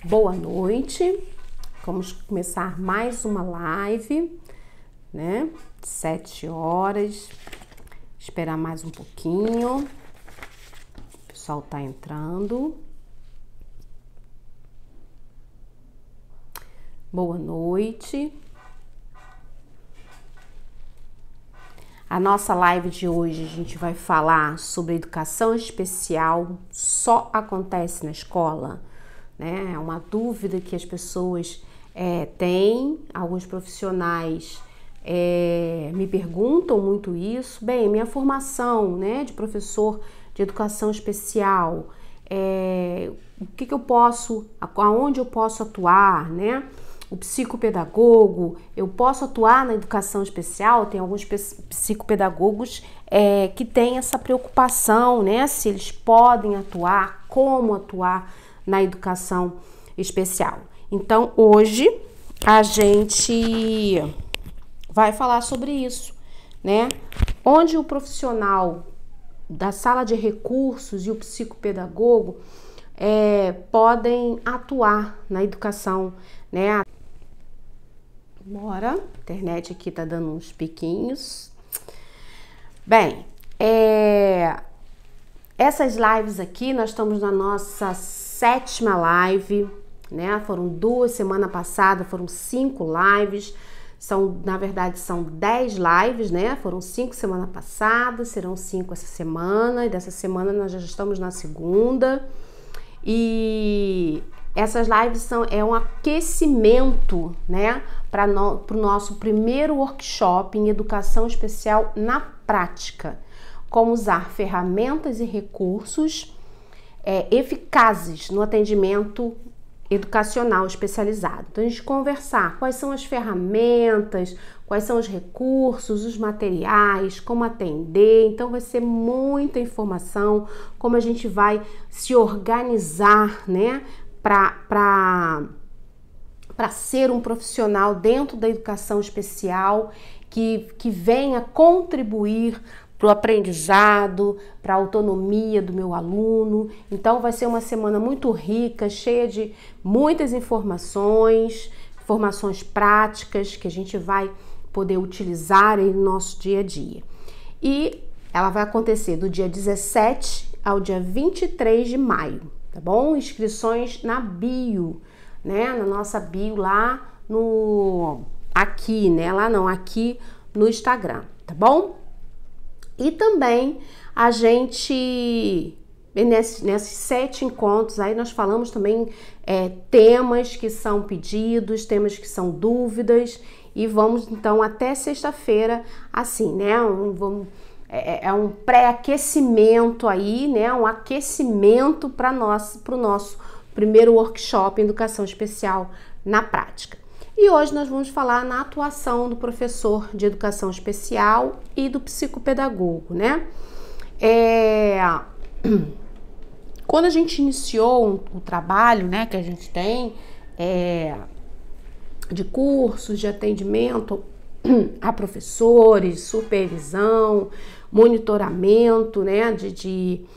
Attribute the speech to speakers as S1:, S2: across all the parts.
S1: Boa noite, vamos começar mais uma live, né? 7 horas, esperar mais um pouquinho, o pessoal tá entrando. Boa noite. A nossa live de hoje a gente vai falar sobre educação especial só acontece na escola, né? É uma dúvida que as pessoas têm, alguns profissionais me perguntam muito isso. Bem, minha formação, né, de professor de educação especial, o que eu posso, aonde eu posso atuar, né? O psicopedagogo, eu posso atuar na educação especial? Tem alguns psicopedagogos que têm essa preocupação, né? Se eles podem atuar, como atuar na educação especial. Então, hoje a gente vai falar sobre isso, né? Onde o profissional da sala de recursos e o psicopedagogo podem atuar na educação, né? Bora, a internet aqui tá dando uns piquinhos. Bem, essas lives aqui, nós estamos na nossa 7ª live, né? Foram 2 semana passada, foram 5 lives. Na verdade, são 10 lives, né? Foram 5 semana passada, serão 5 essa semana, e dessa semana nós já estamos na 2ª. E essas lives são um aquecimento, né, para o nosso primeiro workshop em educação especial na prática, como usar ferramentas e recursos eficazes no atendimento educacional especializado. Então, a gente conversar quais são as ferramentas, quais são os recursos, os materiais, como atender. Então, vai ser muita informação, como a gente vai se organizar, né, para ser um profissional dentro da educação especial que venha contribuir para o aprendizado, para a autonomia do meu aluno. Então vai ser uma semana muito rica, cheia de muitas informações práticas que a gente vai poder utilizar no nosso dia a dia. E ela vai acontecer do dia 17 ao dia 23 de maio, tá bom? Inscrições na bio, né? Na nossa bio lá aqui, né? Lá não, aqui no Instagram, tá bom? E também a gente, nesses 7 encontros aí, nós falamos também temas que são pedidos, temas que são dúvidas, e vamos então até sexta-feira, assim, né? Um pré-aquecimento aí, né? Um aquecimento para o nosso primeiro workshop em educação especial na prática. E hoje nós vamos falar na atuação do professor de educação especial e do psicopedagogo, né? Quando a gente iniciou o trabalho, né, que a gente tem de cursos de atendimento a professores, supervisão, monitoramento, né, de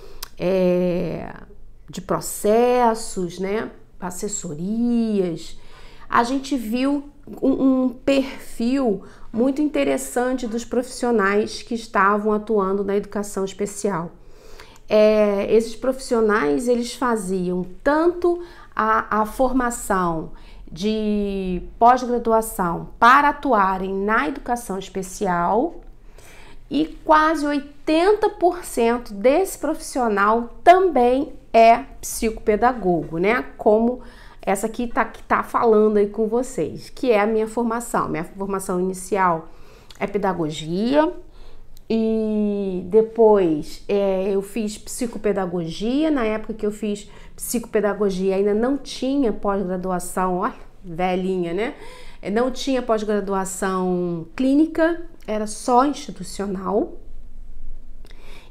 S1: processos, né, assessorias, a gente viu um perfil muito interessante dos profissionais que estavam atuando na educação especial. Esses profissionais, eles faziam tanto a formação de pós-graduação para atuarem na educação especial, e quase 80% desse profissional também é psicopedagogo, né? Como essa aqui que tá falando aí com vocês, que é a minha formação. Minha formação inicial é pedagogia, e depois eu fiz psicopedagogia. Na época que eu fiz psicopedagogia ainda não tinha pós-graduação, olha, velhinha, né? Não tinha pós-graduação clínica, era só institucional.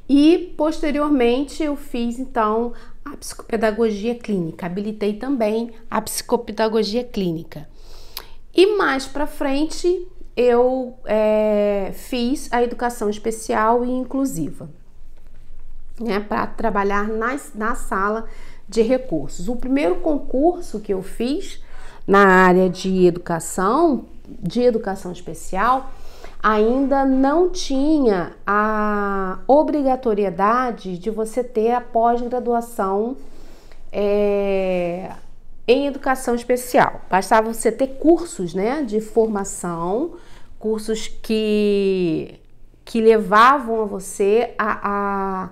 S1: E posteriormente eu fiz então a psicopedagogia clínica, habilitei também a psicopedagogia clínica. E mais para frente eu fiz a educação especial e inclusiva, né, para trabalhar na sala de recursos. O primeiro concurso que eu fiz na área de educação especial, ainda não tinha a obrigatoriedade de você ter a pós-graduação em educação especial. Bastava você ter cursos, né, de formação, cursos que levavam a você a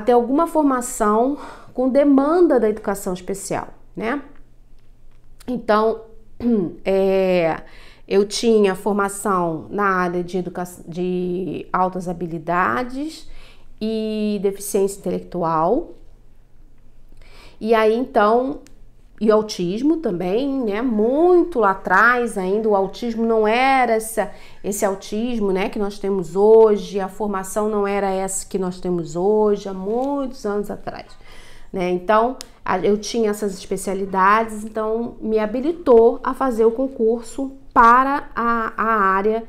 S1: ter alguma formação com demanda da educação especial, né? Então, eu tinha formação na área de altas habilidades e deficiência intelectual. E aí, então, e autismo também, né? Muito lá atrás ainda, o autismo não era esse autismo, né, que nós temos hoje, a formação não era essa que nós temos hoje, há muitos anos atrás, né? Então, eu tinha essas especialidades, então me habilitou a fazer o concurso para a área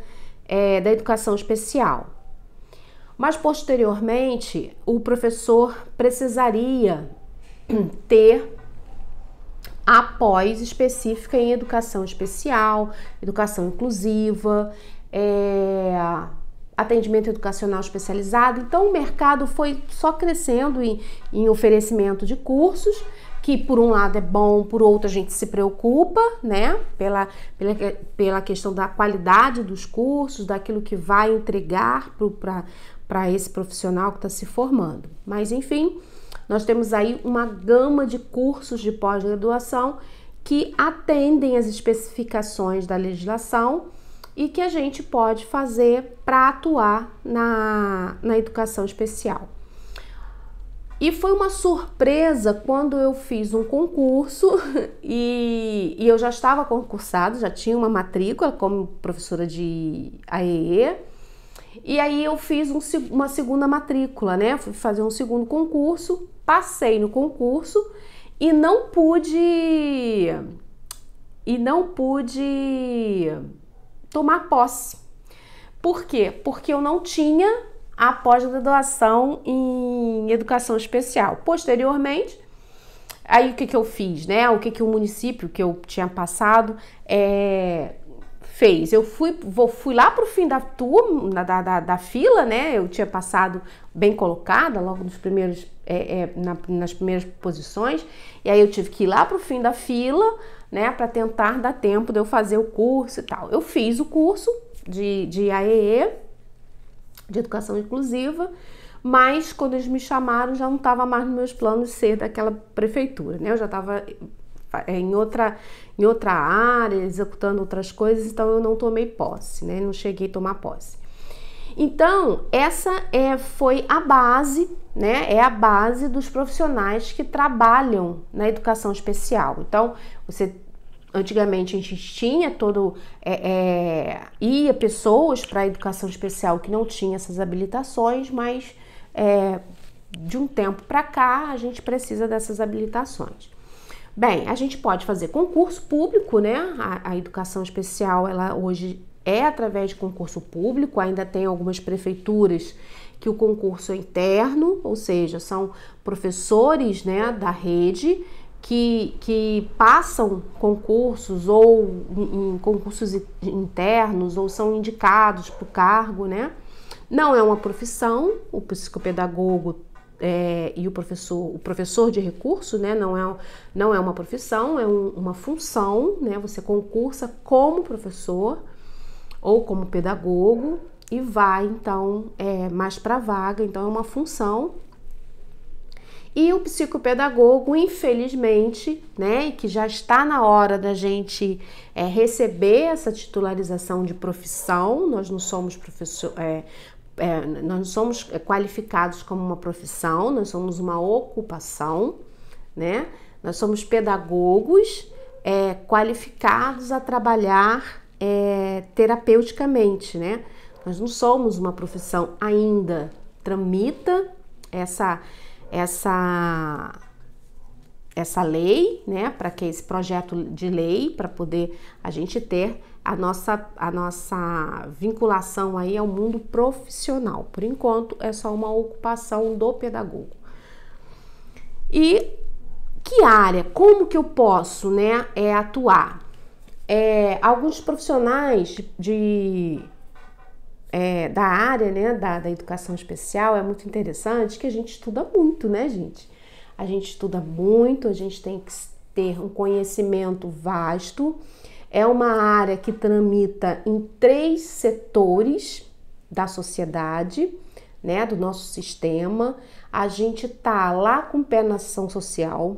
S1: da educação especial. Mas, posteriormente, o professor precisaria ter a pós específica em educação especial, educação inclusiva, atendimento educacional especializado. Então, o mercado foi só crescendo em oferecimento de cursos, que por um lado é bom, por outro a gente se preocupa, né, pela questão da qualidade dos cursos, daquilo que vai entregar para esse profissional que está se formando. Mas, enfim, nós temos aí uma gama de cursos de pós-graduação que atendem às especificações da legislação e que a gente pode fazer para atuar na educação especial. E foi uma surpresa quando eu fiz um concurso e eu já estava concursada, já tinha uma matrícula como professora de AEE. E aí eu fiz uma segunda matrícula, né? Fui fazer um segundo concurso, passei no concurso e não pude tomar posse. Por quê? Porque eu não tinha a pós-graduação em educação especial. Posteriormente, aí o que eu fiz, né? O que o município que eu tinha passado fez? Eu fui lá pro fim da turma, da fila, né? Eu tinha passado bem colocada, logo nos primeiros, nas primeiras posições, e aí eu tive que ir lá pro fim da fila, né? Para tentar dar tempo de eu fazer o curso e tal. Eu fiz o curso de AEE, de educação inclusiva, mas quando eles me chamaram já não estava mais nos meus planos de ser daquela prefeitura, né? Eu já estava em outra área, executando outras coisas, então eu não tomei posse, né? Não cheguei a tomar posse. Então, essa foi a base, né? É a base dos profissionais que trabalham na educação especial. Então, antigamente a gente tinha ia pessoas para a educação especial que não tinham essas habilitações, mas de um tempo para cá a gente precisa dessas habilitações. Bem, a gente pode fazer concurso público, né? A educação especial, ela hoje é através de concurso público, ainda tem algumas prefeituras que o concurso é interno, ou seja, são professores, né, da rede que passam concursos ou em concursos internos ou são indicados para o cargo, né? Não é uma profissão, o psicopedagogo e o professor de recurso, né? Não é uma profissão, é uma função, né? Você concursa como professor ou como pedagogo e vai, então, mais para a vaga, então é uma função. E o psicopedagogo, infelizmente, né, que já está na hora da gente receber essa titularização de profissão, nós não somos nós não somos qualificados como uma profissão, nós somos uma ocupação, né? Nós somos pedagogos qualificados a trabalhar terapeuticamente, né? Nós não somos uma profissão ainda. Tramita essa lei, né? Para que esse projeto de lei, para poder a gente ter a nossa vinculação aí ao mundo profissional. Por enquanto, é só uma ocupação do pedagogo. E que área, como que eu posso, né, atuar? Alguns profissionais da área, né, da educação especial, é muito interessante que a gente estuda muito, né, gente? A gente estuda muito, a gente tem que ter um conhecimento vasto. É uma área que tramita em 3 setores da sociedade, né, do nosso sistema. A gente tá lá com o pé na ação social,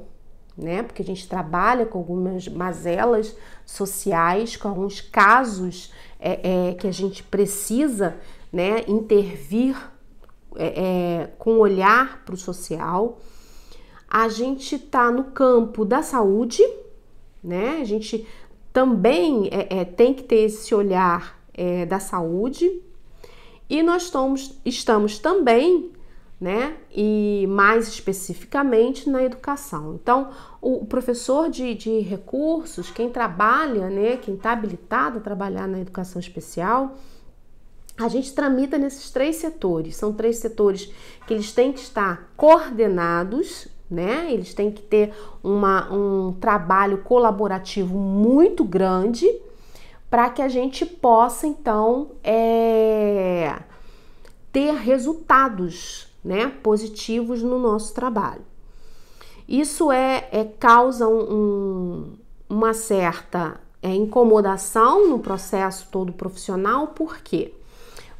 S1: né, porque a gente trabalha com algumas mazelas sociais, com alguns casos que a gente precisa, né, intervir com olhar para o social. A gente tá no campo da saúde, né, a gente também tem que ter esse olhar da saúde. E nós estamos também, né, e mais especificamente na educação. Então, o professor de recursos, quem trabalha, né, quem está habilitado a trabalhar na educação especial, a gente tramita nesses 3 setores. São 3 setores que eles têm que estar coordenados, né? Eles têm que ter um trabalho colaborativo muito grande para que a gente possa, então, ter resultados, né, positivos no nosso trabalho. Isso causa uma certa incomodação no processo todo profissional. Por quê?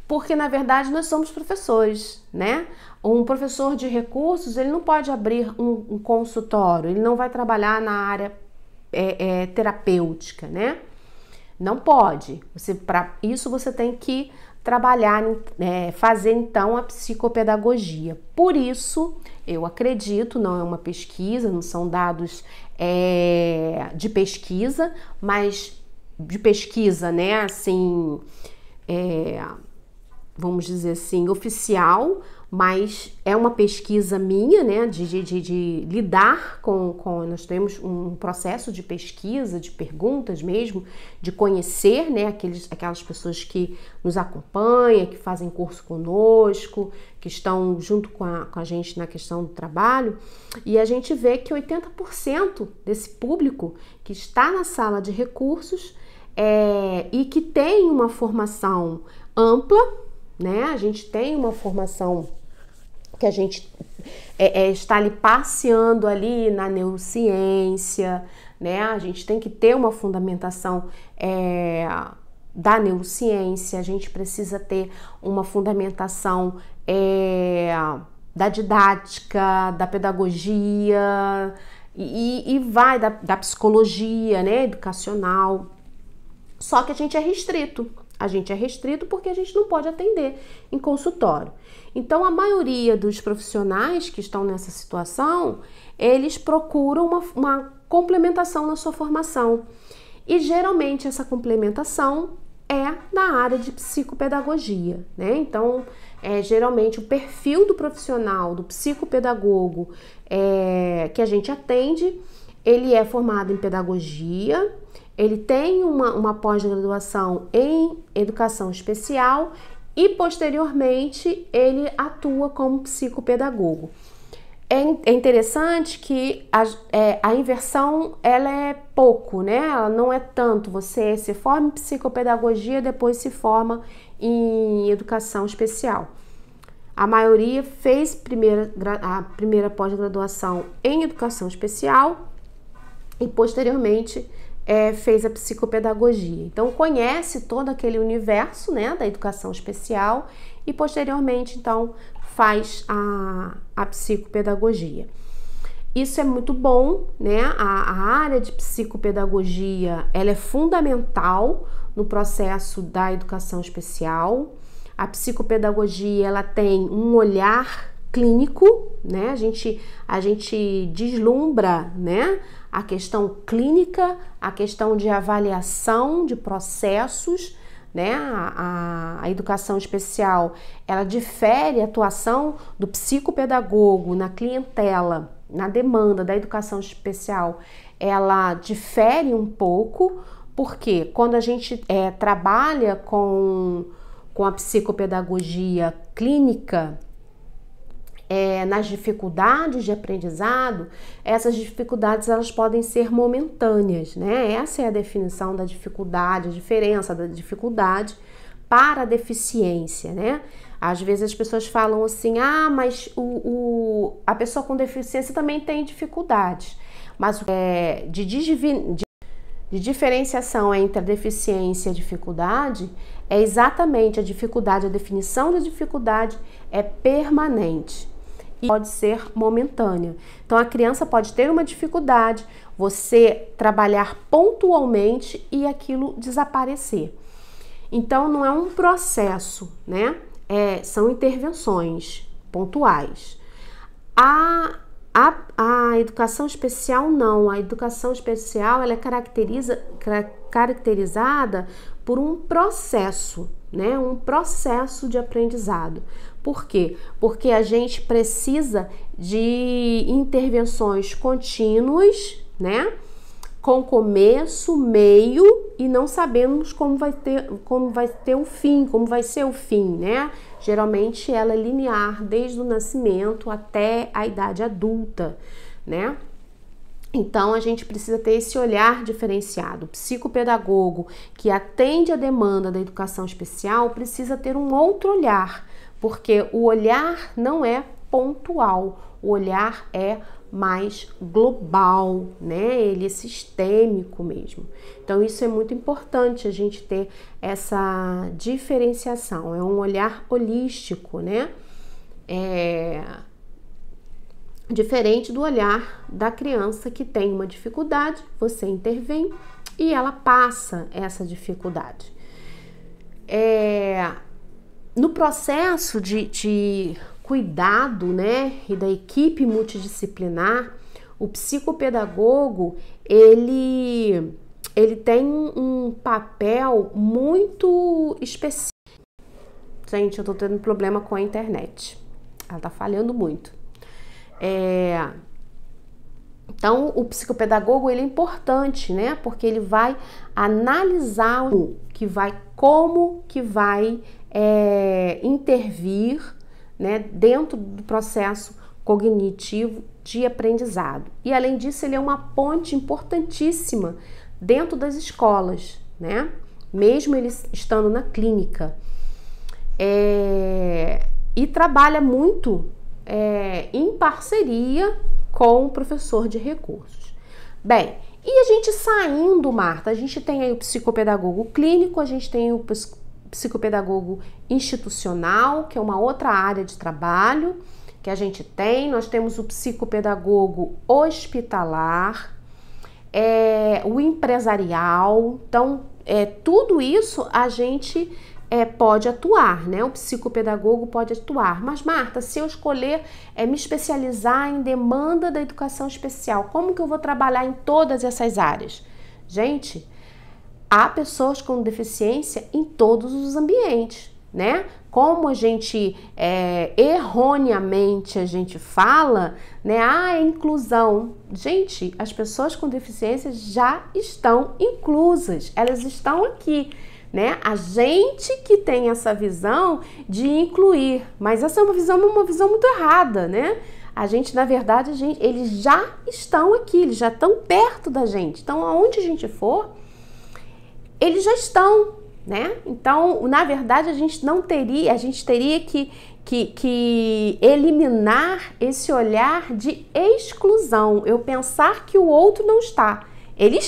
S1: Porque, na verdade, nós somos professores, né? Um professor de recursos, ele não pode abrir um consultório, ele não vai trabalhar na área terapêutica, né? Não pode. Para isso você tem que trabalhar, fazer então a psicopedagogia. Por isso, eu acredito, não é uma pesquisa, não são dados de pesquisa, mas de pesquisa, né, assim, vamos dizer assim, oficial, mas é uma pesquisa minha, né, de lidar com... Nós temos um processo de pesquisa, de perguntas mesmo, de conhecer, né, aquelas pessoas que nos acompanham, que fazem curso conosco, que estão junto com a gente na questão do trabalho, e a gente vê que 80% desse público que está na sala de recursos e que tem uma formação ampla, né, a gente tem uma formação que a gente está ali passeando ali na neurociência, né? A gente tem que ter uma fundamentação da neurociência, a gente precisa ter uma fundamentação da didática, da pedagogia e vai da psicologia, né, educacional. Só que a gente é restrito. A gente é restrito porque a gente não pode atender em consultório. Então, a maioria dos profissionais que estão nessa situação, eles procuram uma complementação na sua formação. E, geralmente, essa complementação é na área de psicopedagogia, né? Então, geralmente, o perfil do profissional, do psicopedagogo que a gente atende, ele é formado em pedagogia, ele tem uma pós-graduação em educação especial e, posteriormente, ele atua como psicopedagogo. É interessante que a inversão, ela é pouco, né? Ela não é tanto. Você se forma em psicopedagogia, depois se forma em educação especial. A maioria fez a primeira pós-graduação em educação especial e, posteriormente, fez a psicopedagogia. Então, conhece todo aquele universo, né, da educação especial e, posteriormente, então, faz a psicopedagogia. Isso é muito bom, né? A área de psicopedagogia, ela é fundamental no processo da educação especial. A psicopedagogia, ela tem um olhar clínico, né? A gente deslumbra, né, a questão clínica, a questão de avaliação de processos, né? A educação especial, ela difere a atuação do psicopedagogo na clientela, na demanda da educação especial, ela difere um pouco, porque quando a gente trabalha com a psicopedagogia clínica, nas dificuldades de aprendizado, essas dificuldades elas podem ser momentâneas, né? Essa é a definição da dificuldade, a diferença da dificuldade para a deficiência, né? Às vezes as pessoas falam assim, mas a pessoa com deficiência também tem dificuldades, mas de diferenciação entre a deficiência e a dificuldade é exatamente a dificuldade, a definição da dificuldade é permanente e pode ser momentânea. Então a criança pode ter uma dificuldade, você trabalhar pontualmente e aquilo desaparecer. Então não é um processo, né? São intervenções pontuais. A educação especial não. A educação especial ela é caracterizada por um processo, né? Um processo de aprendizado. Por quê? Porque a gente precisa de intervenções contínuas, né? Com começo, meio e não sabemos como vai ter o fim, como vai ser o fim, né? Geralmente ela é linear desde o nascimento até a idade adulta, né? Então a gente precisa ter esse olhar diferenciado. O psicopedagogo que atende a demanda da educação especial precisa ter um outro olhar, porque o olhar não é pontual, o olhar é mais global, né? Ele é sistêmico mesmo. Então isso é muito importante a gente ter essa diferenciação, é um olhar holístico, né? Diferente do olhar da criança que tem uma dificuldade, você intervém e ela passa essa dificuldade. No processo de cuidado, né, e da equipe multidisciplinar, o psicopedagogo, ele tem um papel muito específico. Gente, eu tô tendo problema com a internet. Ela tá falhando muito. Então, o psicopedagogo, ele é importante, né, porque ele vai analisar como que vai intervir, né, dentro do processo cognitivo de aprendizado. E além disso, ele é uma ponte importantíssima dentro das escolas, né? Mesmo ele estando na clínica. E trabalha muito em parceria com o professor de recursos. Bem, e a gente saindo, Marta, a gente tem aí o psicopedagogo clínico, a gente tem o psicopedagogo institucional, que é uma outra área de trabalho que a gente tem. Nós temos o psicopedagogo hospitalar, o empresarial. Então, tudo isso a gente pode atuar, né? O psicopedagogo pode atuar. Mas, Marta, se eu escolher me especializar em demanda da educação especial, como que eu vou trabalhar em todas essas áreas? Gente, há pessoas com deficiência em todos os ambientes, né? Como a gente erroneamente a gente fala, né? É inclusão. Gente, as pessoas com deficiência já estão inclusas, elas estão aqui, né? A gente que tem essa visão de incluir, mas essa é uma visão muito errada, né? A gente, na verdade, eles já estão aqui, eles já estão perto da gente. Então, aonde a gente for, eles já estão, né? Então, na verdade, a gente teria que eliminar esse olhar de exclusão. Eu pensar que o outro não está. Ele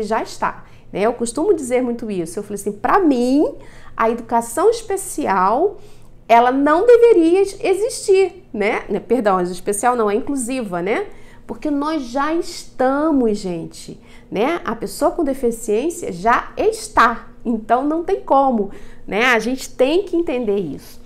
S1: já está. Né? Eu costumo dizer muito isso. Eu falei assim, para mim, a educação especial, ela não deveria existir, né? Perdão, a especial não é inclusiva, né? Porque nós já estamos, gente, né? A pessoa com deficiência já está, então não tem como, né? A gente tem que entender isso.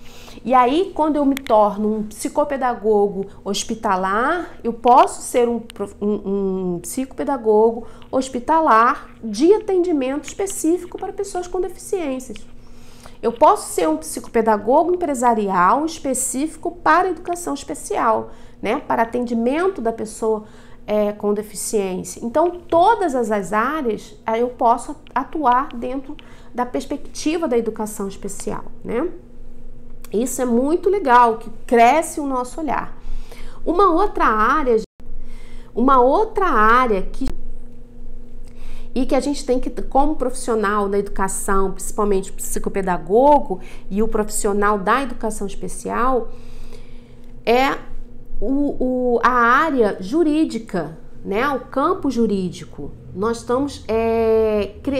S1: E aí, quando eu me torno um psicopedagogo hospitalar, eu posso ser um psicopedagogo hospitalar de atendimento específico para pessoas com deficiências. Eu posso ser um psicopedagogo empresarial específico para educação especial, né? Para atendimento da pessoa com deficiência. Então, todas as áreas eu posso atuar dentro da perspectiva da educação especial, né? Isso é muito legal, que cresce o nosso olhar. Uma outra área que a gente tem que, como profissional da educação, principalmente psicopedagogo e o profissional da educação especial, é a área jurídica, né? O campo jurídico. Nós estamos,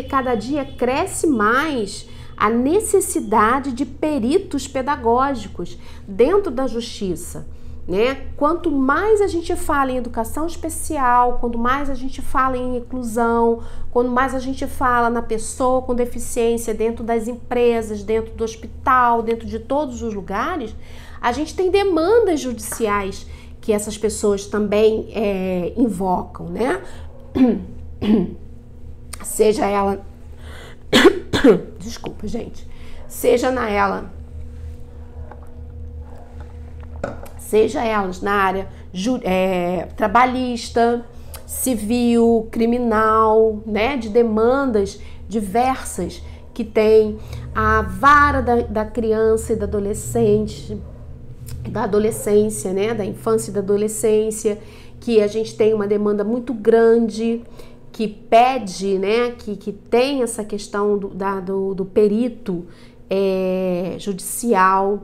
S1: cada dia cresce mais a necessidade de peritos pedagógicos dentro da justiça, né? Quanto mais a gente fala em educação especial, quanto mais a gente fala em inclusão, quanto mais a gente fala na pessoa com deficiência dentro das empresas, dentro do hospital, dentro de todos os lugares, a gente tem demandas judiciais que essas pessoas também invocam, né? Seja ela... Desculpa, gente. Seja elas na área trabalhista, civil, criminal, né? De demandas diversas que tem a vara da criança e da adolescente, da adolescência, né? Da infância e da adolescência, que a gente tem uma demanda muito grande, que pede, né, que tem essa questão do perito judicial.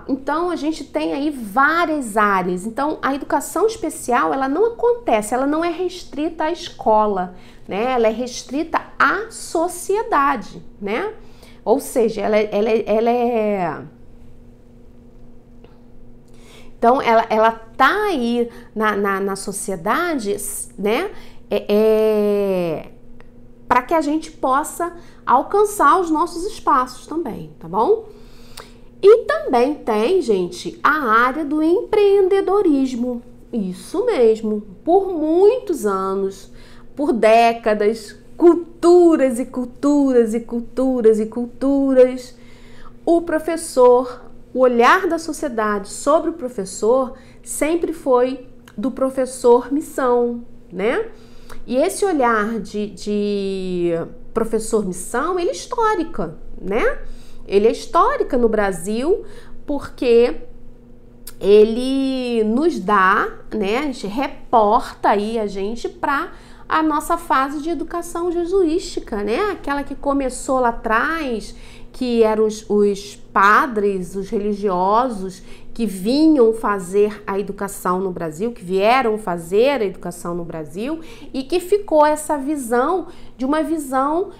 S1: Então, a gente tem aí várias áreas. Então, a educação especial, ela não acontece, ela não é restrita à escola, né? Ela é restrita à sociedade, né? Ou seja, ela é... Então, ela tá aí na sociedade, né, para que a gente possa alcançar os nossos espaços também, tá bom? E também tem, gente, a área do empreendedorismo. Isso mesmo, por muitos anos, por décadas, culturas e culturas e culturas e culturas, o professor... O olhar da sociedade sobre o professor sempre foi do professor missão, né? E esse olhar de professor missão, ele é histórica, né? Ele é histórica no Brasil porque ele nos dá, né? A gente reporta aí a gente para a nossa fase de educação jesuística, né? Aquela que começou lá atrás, que eram os padres, os religiosos que vinham fazer a educação no Brasil, que vieram fazer a educação no Brasil, e que ficou essa visão de uma visão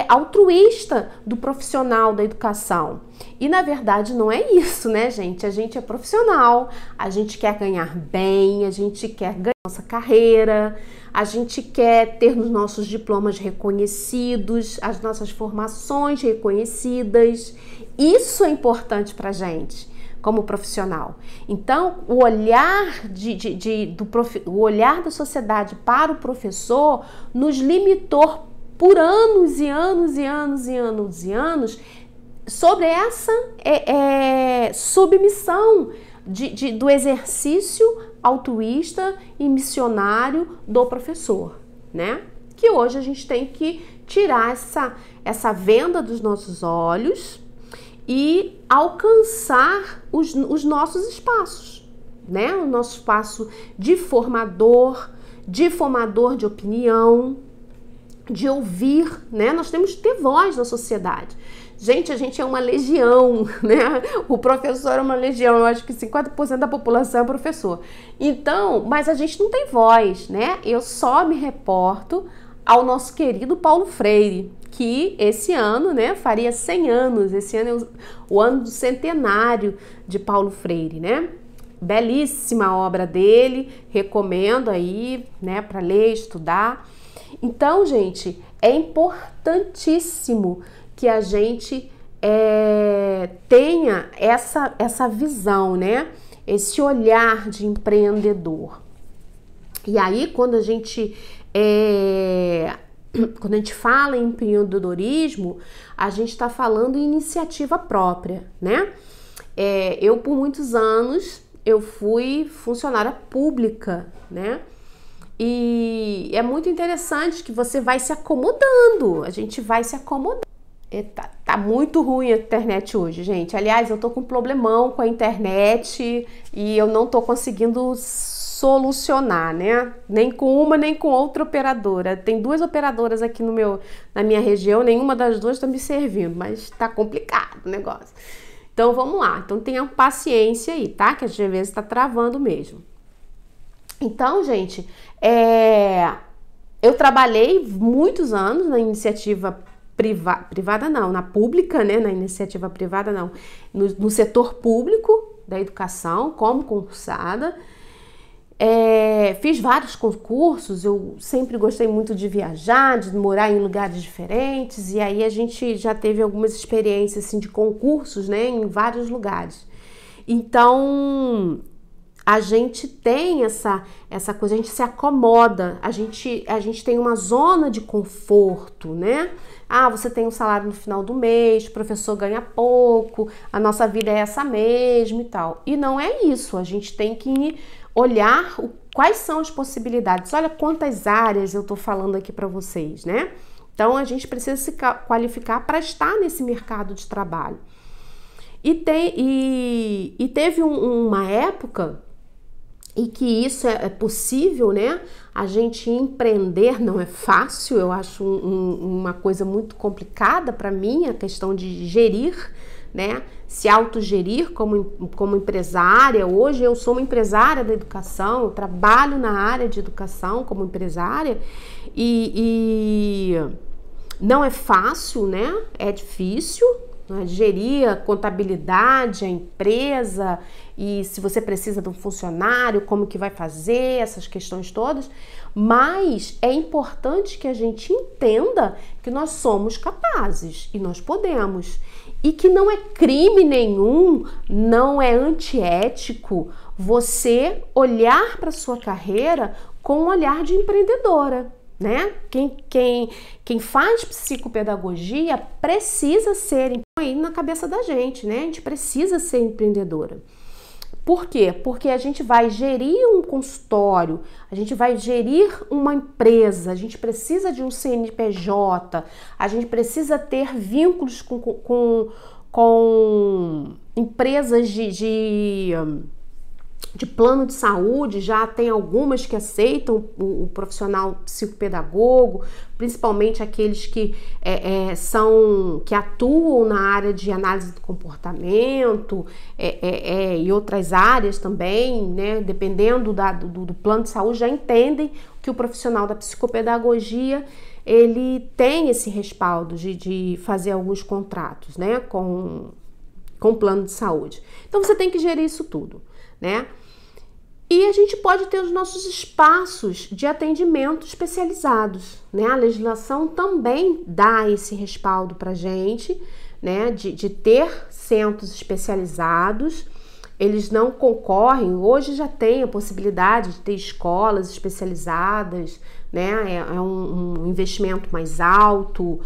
S1: altruísta do profissional da educação. E na verdade não é isso, né, gente? A gente é profissional, a gente quer ganhar bem, a gente quer ganhar nossa carreira, a gente quer ter os nossos diplomas reconhecidos, as nossas formações reconhecidas. Isso é importante pra gente como profissional. Então, o olhar o olhar da sociedade para o professor nos limitou por anos e anos e anos e anos e anos sobre essa submissão do exercício altruísta e missionário do professor, né? Que hoje a gente tem que tirar essa venda dos nossos olhos e alcançar os nossos espaços, né? O nosso espaço de formador de opinião, de ouvir, né? Nós temos que ter voz na sociedade. Gente, a gente é uma legião, né? O professor é uma legião, eu acho que 50% da população é professor. Então, mas a gente não tem voz, né? Eu só me reporto ao nosso querido Paulo Freire, que esse ano, né, faria 100 anos. Esse ano é o ano do centenário de Paulo Freire, né? Belíssima obra dele, recomendo aí, né, para ler, estudar. Então, gente, é importantíssimo que a gente tenha essa visão, né? Esse olhar de empreendedor. E aí, quando a gente fala em empreendedorismo, a gente está falando em iniciativa própria, né? Eu, por muitos anos, eu fui funcionária pública, né? E é muito interessante que você vai se acomodando, a gente vai se acomodando. Tá muito ruim a internet hoje, gente. Aliás, eu tô com um problemão com a internet e eu não tô conseguindo solucionar, né? Nem com uma, nem com outra operadora. Tem 2 operadoras aqui na minha região, nenhuma das 2 tá me servindo, mas tá complicado o negócio. Então, vamos lá. Então, tenham paciência aí, tá? Que às vezes tá travando mesmo. Então, gente, eu trabalhei muitos anos na iniciativa privada não, na pública, né? Na iniciativa privada não, no setor público da educação, como concursada. Fiz vários concursos, eu sempre gostei muito de viajar, de morar em lugares diferentes, e aí a gente já teve algumas experiências assim, de concursos, né, em vários lugares. Então, a gente tem essa coisa, a gente se acomoda, a gente tem uma zona de conforto, né? Ah, você tem um salário no final do mês, o professor ganha pouco, a nossa vida é essa mesmo e tal. E não é isso, a gente tem que olhar quais são as possibilidades. Olha quantas áreas eu tô falando aqui para vocês, né? Então, a gente precisa se qualificar para estar nesse mercado de trabalho. E teve uma época e que isso é possível, né? A gente empreender não é fácil, eu acho uma coisa muito complicada para mim, a questão de gerir, né? Se autogerir como empresária. Hoje eu sou uma empresária da educação, eu trabalho na área de educação como empresária e não é fácil, né? É difícil, né? Gerir a contabilidade, a empresa, e se você precisa de um funcionário, como que vai fazer, essas questões todas, mas é importante que a gente entenda que nós somos capazes e nós podemos, e que não é crime nenhum, não é antiético você olhar para sua carreira com um olhar de empreendedora, né? Quem faz psicopedagogia precisa ser aí na cabeça da gente, né? A gente precisa ser empreendedora. Por quê? Porque a gente vai gerir um consultório, a gente vai gerir uma empresa, a gente precisa de um CNPJ, a gente precisa ter vínculos com empresas de plano de saúde. Já tem algumas que aceitam o profissional psicopedagogo, principalmente aqueles que que atuam na área de análise do comportamento e outras áreas também, né? Dependendo do plano de saúde, já entendem que o profissional da psicopedagogia ele tem esse respaldo de fazer alguns contratos, né? Com o plano de saúde. Então você tem que gerir isso tudo, né? E a gente pode ter os nossos espaços de atendimento especializados, né? A legislação também dá esse respaldo para a gente, né? De ter centros especializados. Eles não concorrem, hoje já tem a possibilidade de ter escolas especializadas, né? É um investimento mais alto,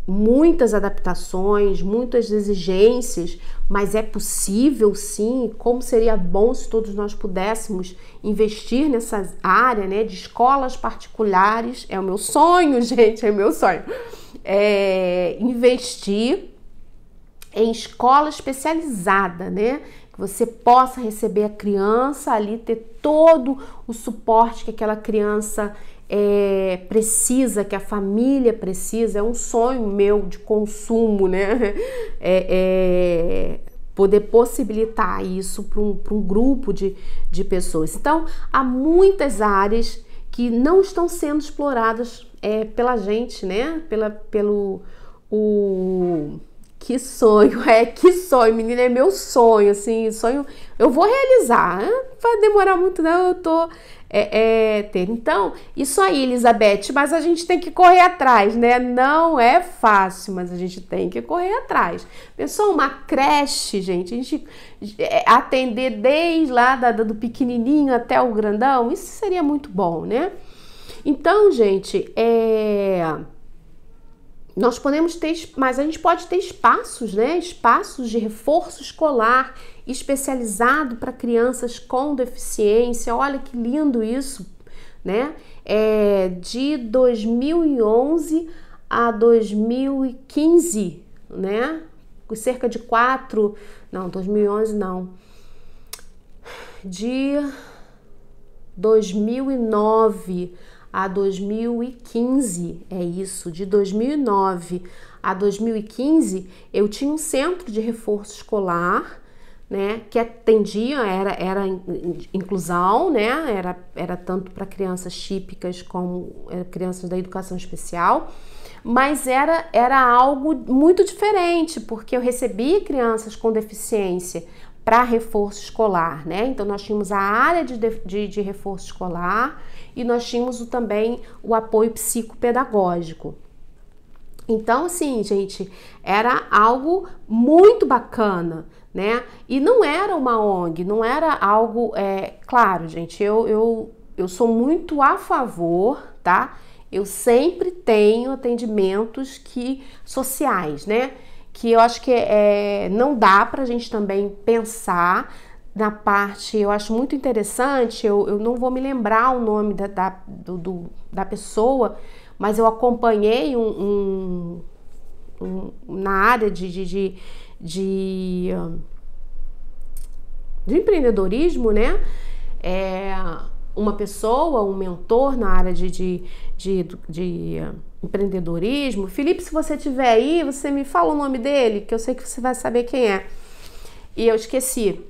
S1: muitas adaptações, muitas exigências, mas é possível sim. Como seria bom se todos nós pudéssemos investir nessa área, né, de escolas particulares. É o meu sonho, gente, é o meu sonho. Investir em escola especializada, né, que você possa receber a criança ali, ter todo o suporte que aquela criança precisa, que a família precisa. É um sonho meu de consumo, né? Poder possibilitar isso para um grupo de pessoas. Então, há muitas áreas que não estão sendo exploradas pela gente, né? Que sonho, que sonho, menina, é meu sonho, assim, sonho, eu vou realizar, vai demorar muito, não, eu tô Então, isso aí, Elizabeth, mas a gente tem que correr atrás, né? Não é fácil, mas a gente tem que correr atrás. Pensou uma creche, gente, a gente atender desde lá do pequenininho até o grandão, isso seria muito bom, né? Então, gente, nós podemos ter, mas a gente pode ter espaços, né? Espaços de reforço escolar especializado para crianças com deficiência. Olha que lindo isso, né? De 2011 a 2015, né? Cerca de 2011 não, de 2009 a 2015, é isso, de 2009 a 2015, eu tinha um centro de reforço escolar, né, que atendia, era inclusão, né, era tanto para crianças típicas como crianças da educação especial, mas era algo muito diferente, porque eu recebia crianças com deficiência para reforço escolar, né? Então nós tínhamos a área de reforço escolar e nós tínhamos também o apoio psicopedagógico. Então, assim, gente, era algo muito bacana, né? E não era uma ONG, não era algo... Claro, gente, eu sou muito a favor, tá? Eu sempre tenho atendimentos sociais, né? Que eu acho que não dá pra gente também pensar na parte... Eu acho muito interessante, eu não vou me lembrar o nome da pessoa, mas eu acompanhei na área de empreendedorismo, né? Uma pessoa, um mentor na área de empreendedorismo. Felipe, se você tiver aí, você me fala o nome dele, que eu sei que você vai saber quem é. E eu esqueci.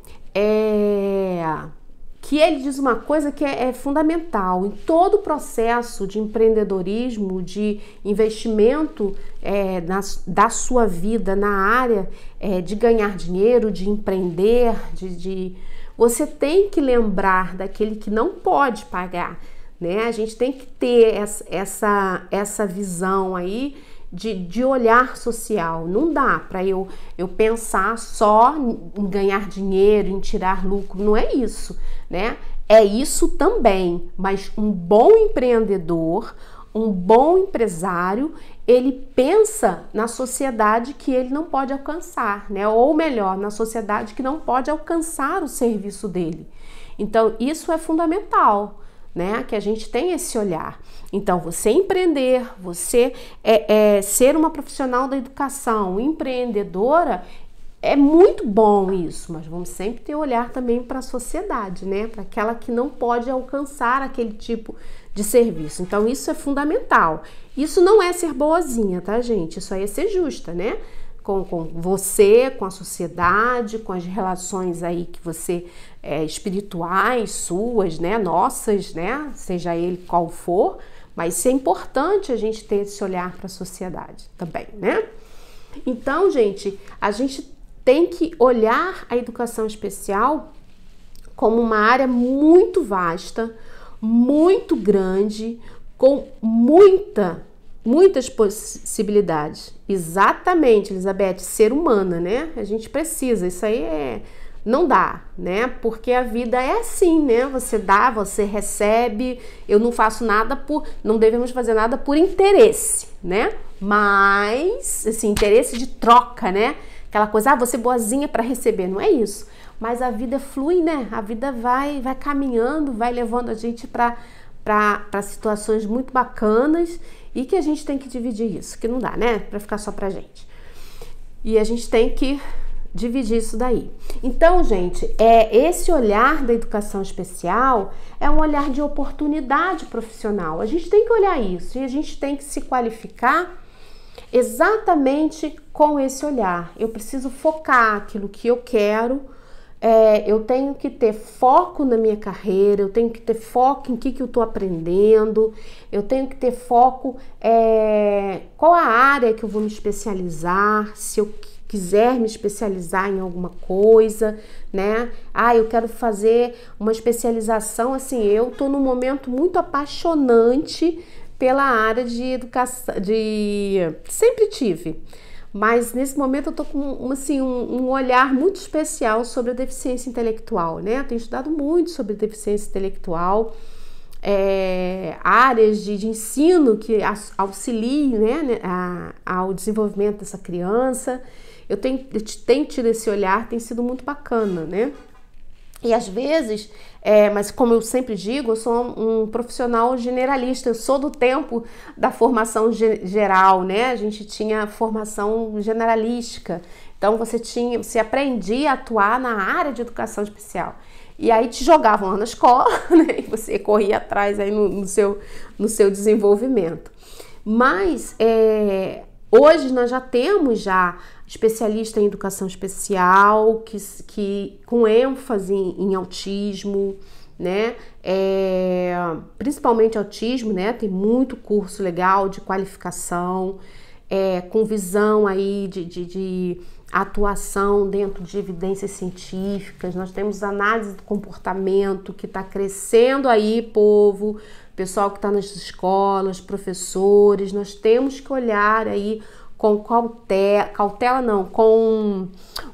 S1: Que ele diz uma coisa que é fundamental. Em todo o processo de empreendedorismo, de investimento da sua vida na área de ganhar dinheiro, de empreender, você tem que lembrar daquele que não pode pagar, né? A gente tem que ter essa visão aí de olhar social. Não dá para eu pensar só em ganhar dinheiro, em tirar lucro, não é isso, né? É isso também, mas um bom empreendedor, um bom empresário, ele pensa na sociedade que ele não pode alcançar, né? Ou melhor, na sociedade que não pode alcançar o serviço dele. Então, isso é fundamental, né? Que a gente tenha esse olhar. Então, você empreender, você ser uma profissional da educação, empreendedora, é muito bom isso, mas vamos sempre ter olhar também para a sociedade, né? Para aquela que não pode alcançar aquele tipo de serviço. Então, isso é fundamental. Isso não é ser boazinha, tá, gente? Isso aí é ser justa, né? Com você, com a sociedade, com as relações aí que você espirituais, suas, né? Nossas, né? Seja ele qual for, mas isso é importante a gente ter esse olhar para a sociedade também, né? Então, gente, a gente tem que olhar a educação especial como uma área muito vasta, muito grande, com muitas possibilidades. Exatamente, Elizabeth, ser humana, né? A gente precisa, isso aí não dá, né? Porque a vida é assim, né? Você dá, você recebe. Eu não faço nada não devemos fazer nada por interesse, né? Mas, assim, interesse de troca, né? Aquela coisa, você boazinha para receber, não é isso. Mas a vida flui, né? A vida vai caminhando, vai levando a gente para situações muito bacanas e que a gente tem que dividir isso, que não dá, né? Para ficar só pra gente. E a gente tem que dividir isso daí. Então, gente, esse olhar da educação especial é um olhar de oportunidade profissional. A gente tem que olhar isso e a gente tem que se qualificar exatamente com esse olhar. Eu preciso focar aquilo que eu quero, eu tenho que ter foco na minha carreira, eu tenho que ter foco em que eu estou aprendendo, eu tenho que ter foco qual a área que eu vou me especializar, se eu quiser me especializar em alguma coisa, né? Eu quero fazer uma especialização, assim, eu tô num momento muito apaixonante pela área de educação, sempre tive, mas nesse momento eu tô com assim, um olhar muito especial sobre a deficiência intelectual, né? Eu tenho estudado muito sobre deficiência intelectual, áreas de ensino que auxiliem, né, ao desenvolvimento dessa criança. Eu tenho tido esse olhar, tem sido muito bacana, né? E às vezes, mas como eu sempre digo, eu sou um profissional generalista, eu sou do tempo da formação geral, né? A gente tinha formação generalística, então você aprendia a atuar na área de educação especial. E aí te jogavam lá na escola, né? E você corria atrás aí no seu desenvolvimento. Mas hoje nós já temos especialista em educação especial, que com ênfase em autismo, né? Principalmente autismo, né? Tem muito curso legal de qualificação, com visão aí de atuação dentro de evidências científicas. Nós temos análise do comportamento que está crescendo aí, povo, pessoal que está nas escolas, professores. Nós temos que olhar aí com cautela não, com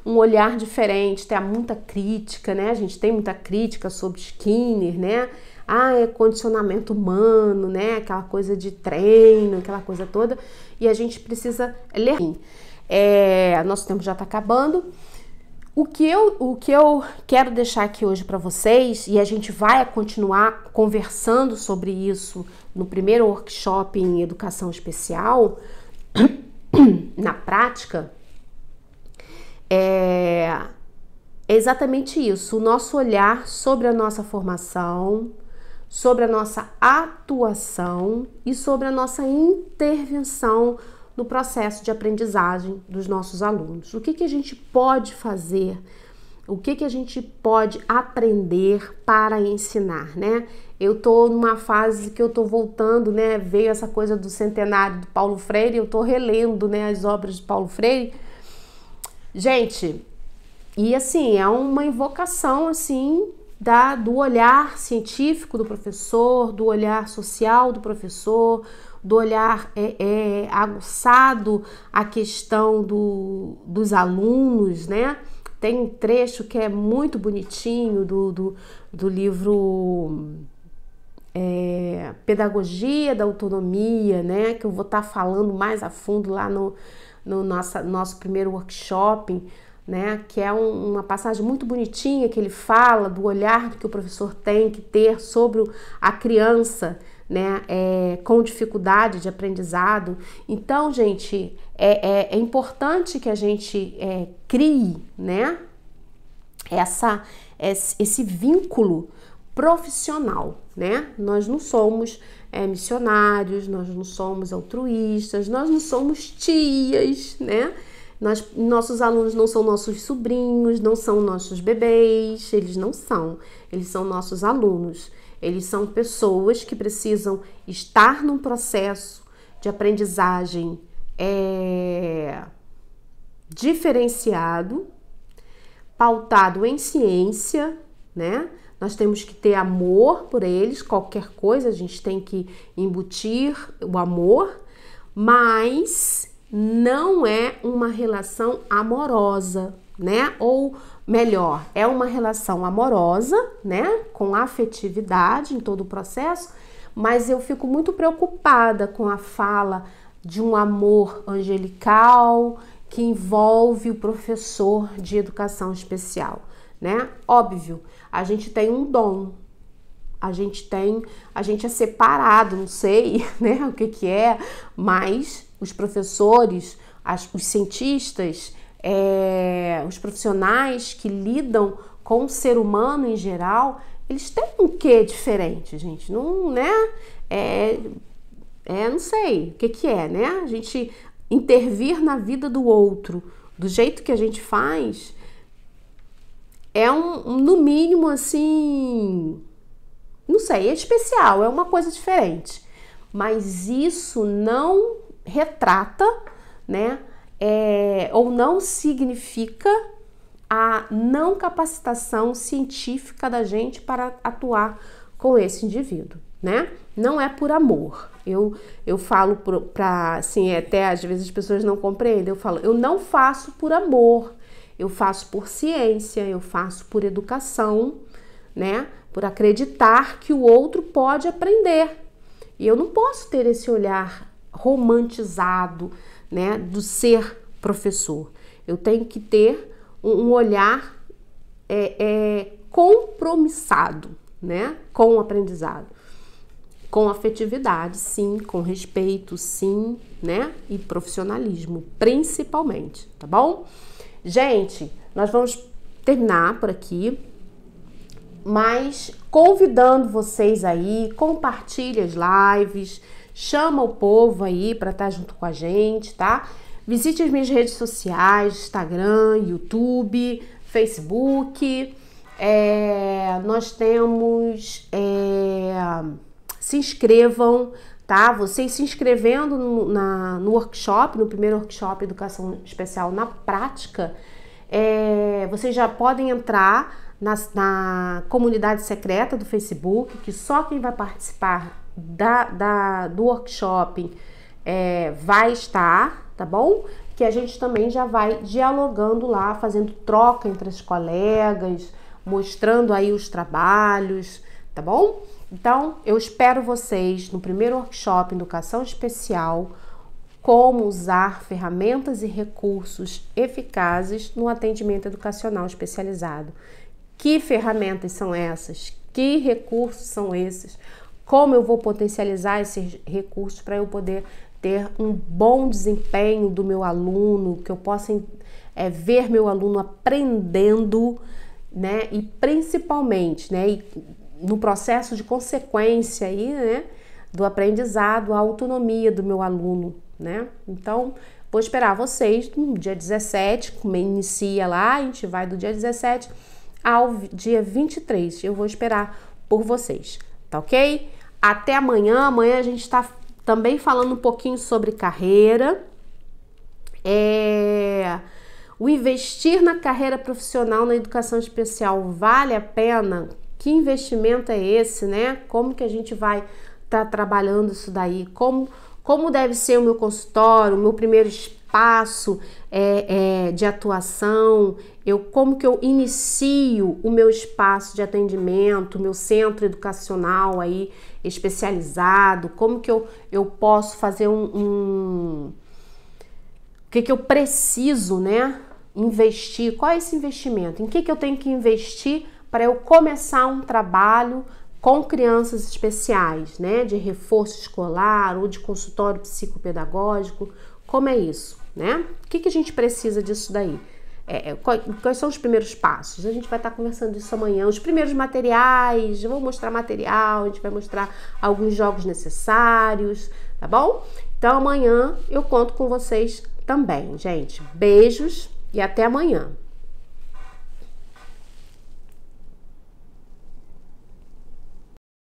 S1: um olhar diferente, ter muita crítica, né? A gente tem muita crítica sobre Skinner, né? É condicionamento humano, né? Aquela coisa de treino, aquela coisa toda. E a gente precisa ler. Nosso tempo já está acabando. O que eu quero deixar aqui hoje para vocês, e a gente vai continuar conversando sobre isso no primeiro workshop em educação especial, na prática, é exatamente isso, o nosso olhar sobre a nossa formação, sobre a nossa atuação e sobre a nossa intervenção no processo de aprendizagem dos nossos alunos. O que a gente pode fazer? O que a gente pode aprender para ensinar, né? Eu tô numa fase que eu tô voltando, né? Veio essa coisa do centenário do Paulo Freire, eu tô relendo, né, as obras de Paulo Freire. Gente, e assim, é uma invocação, assim, do olhar científico do professor, do olhar social do professor, do olhar aguçado à questão dos alunos, né? Tem um trecho que é muito bonitinho do livro Pedagogia da Autonomia, né? Que eu vou estar falando mais a fundo lá no nosso primeiro workshop, né? Que é uma passagem muito bonitinha que ele fala do olhar que o professor tem que ter sobre a criança, né? Com dificuldade de aprendizado. Então, gente, é importante que a gente crie, né? Esse vínculo profissional, né? Nós não somos missionários, nós não somos altruístas, nós não somos tias, né? Nossos alunos não são nossos sobrinhos, não são nossos bebês, eles são nossos alunos. Eles são pessoas que precisam estar num processo de aprendizagem diferenciado, pautado em ciência, né? Nós temos que ter amor por eles, qualquer coisa a gente tem que embutir o amor, mas não é uma relação amorosa, né? Ou melhor, é uma relação amorosa, né? Com afetividade em todo o processo, mas eu fico muito preocupada com a fala de um amor angelical que envolve o professor de educação especial, né? Óbvio, a gente tem um dom, a gente é separado, não sei, né, o que é, mas os professores, os cientistas, os profissionais que lidam com o ser humano em geral, eles têm um quê diferente, gente, não, né? Não sei o que é, né? A gente intervir na vida do outro do jeito que a gente faz no mínimo, assim, não sei, é especial, é uma coisa diferente. Mas isso não retrata, né? Ou não significa a não capacitação científica da gente para atuar com esse indivíduo, né? Não é por amor. Eu falo assim, até às vezes as pessoas não compreendem, eu falo, eu não faço por amor, eu faço por ciência, eu faço por educação, né? Por acreditar que o outro pode aprender. E eu não posso ter esse olhar romantizado, né, do ser professor. Eu tenho que ter um olhar compromissado, né, com o aprendizado. Com afetividade, sim, com respeito, sim, né, e profissionalismo, principalmente, tá bom? Gente, nós vamos terminar por aqui, mas convidando vocês aí, compartilhe as lives, chama o povo aí para estar junto com a gente, tá? Visite as minhas redes sociais, Instagram, YouTube, Facebook. Nós temos... se inscrevam, tá? Vocês se inscrevendo no workshop, no primeiro workshop Educação Especial na Prática, vocês já podem entrar na comunidade secreta do Facebook, que só quem vai participar do workshop vai estar, tá bom? Que a gente também já vai dialogando lá, fazendo troca entre as colegas, mostrando aí os trabalhos, tá bom? Então, eu espero vocês no primeiro workshop Educação Especial, como usar ferramentas e recursos eficazes no atendimento educacional especializado. Que ferramentas são essas? Que recursos são esses? Como eu vou potencializar esses recursos para eu poder ter um bom desempenho do meu aluno, que eu possa ver meu aluno aprendendo, né? E principalmente, né? No processo de consequência aí, né, do aprendizado, a autonomia do meu aluno, né? Então, vou esperar vocês no dia 17, como inicia lá, a gente vai do dia 17 ao dia 23. Eu vou esperar por vocês, tá ok? Até amanhã. Amanhã a gente está também falando um pouquinho sobre carreira. O investir na carreira profissional na educação especial vale a pena? Que investimento é esse, né? Como que a gente vai estar trabalhando isso daí? Como deve ser o meu consultório, o meu primeiro espaço de atuação? Como que eu inicio o meu espaço de atendimento, o meu centro educacional aí especializado? Como que eu posso fazer o que eu preciso, né? Investir? Qual é esse investimento? Em que eu tenho que investir para eu começar um trabalho com crianças especiais, né, de reforço escolar ou de consultório psicopedagógico? Como é isso, né? O que a gente precisa disso daí? Quais são os primeiros passos? A gente vai estar conversando isso amanhã. Os primeiros materiais, eu vou mostrar material, a gente vai mostrar alguns jogos necessários, tá bom? Então amanhã eu conto com vocês também, gente. Beijos e até amanhã.